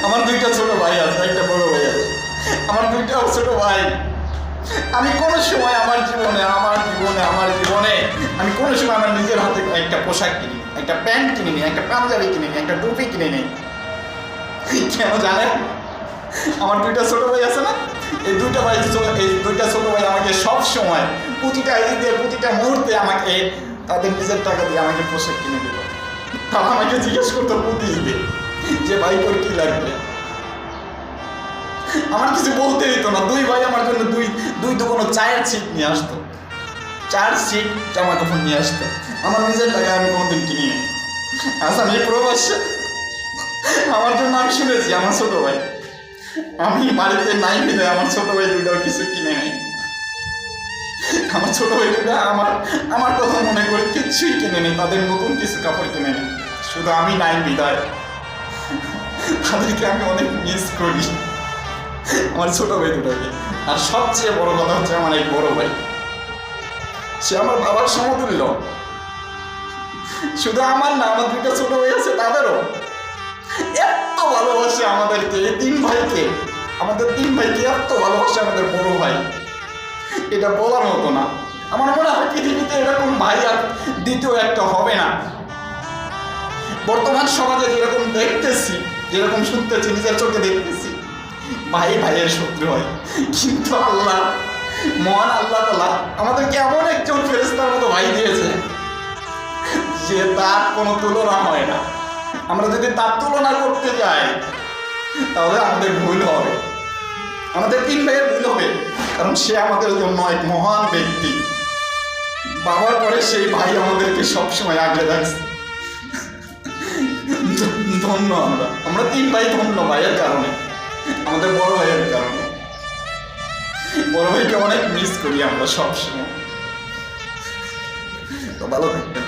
আমার দুইটা ছোট ভাই আছে, একটা বড় ভাই আছে। আমার দুইটাও ছোট ভাই। আমি কোনো সময় আমার জীবনে আমি কোনো সময় আমার নিজের হাতে একটা পোশাক কিনি, একটা প্যান্ট কিনে নিই, একটা পাঞ্জাবি কিনে নিই, একটা টুপি কিনে নিই। কেন জানেন? আমার দুইটা ছোট ভাই আছে না, এই দুইটা ছোট ভাই আমাকে সব সময় প্রতিটা ঈদে প্রতিটা মুহূর্তে আমাকে তাদের নিজের টাকা দিয়ে আমাকে পোশাক কিনে দিল। তারা আমাকে জিজ্ঞেস করতো প্রতি ঈদে যে ভাই তোর কি লাগবে। আমার কিছু বলতে দিত না। দুই ভাই আমার জন্য দুই দোকানো চায়ের ছিট নিয়ে আসতো, চার সিট জামা কাপড় নিয়ে আসতো। আমার নিজের টাকায় আমি কোনোদিন কিনি নি। আচ্ছা, আমি প্রবাসে আমার জন্য আমি শুনেছি আমার ছোট ভাই, আমি বাড়িতে নাই কিনে আমার ছোট ভাই দুইটাও কিছু কিনে নেই। আমার ছোট ভাই দুইটা আমার কথা মনে করে কিচ্ছুই কিনে নেই, তাদের নতুন কিছু কাপড় কিনে নেই। শুধু আমি নাই বিদায়, তাদেরকে আমি অনেক মিস করি, আমার ছোট ভাই দুটাকে। আর সবচেয়ে বড় কথা হচ্ছে আমার এক বড় ভাই, সে আমার বাবার সমতুল্য। শুধু আমার না, আমার দুইটা ছোট ভাই আছে তাদেরও এত ভালোবাসে আমাদেরকে, এই তিন ভাইকে, আমাদের তিন ভাইকে এত ভালোবাসে আমাদের বড় ভাই, এটা বলার মতো না। আমার মনে হয় পৃথিবীতে এরকম ভাই আর দ্বিতীয় একটা হবে না। বর্তমান সমাজে যেরকম দেখতেছি, যেরকম শুনতেছি, নিজের চোখে দেখতেছি, ভাই ভাইয়ের শত্রু হয়। কিন্তু আল্লাহ, মহান আল্লাহ তাআলা আমাদেরকে এমন একজন ফেরেশতার মতো ভাই দিয়েছে যে তার কোনো তুলনা হয় না। আমরা যদি তার তুলনা করতে যাই তাহলে আমাদের ভুল হবে, আমাদের তিন ভাইয়ের ভুল হবে। কারণ সে আমাদের জন্য এক মহান ব্যক্তি। বাবার পরে সেই ভাই আমাদেরকে সবসময় আগলে রাখছে। ধন্য আমরা তিন ভাই ধন্য ভাইয়ের কারণে, আমাদের বড় ভাইয়ের কারণে। বড় ভাইকে অনেক মিস করি আমরা সবসময়। তো ভালো থাকবেন।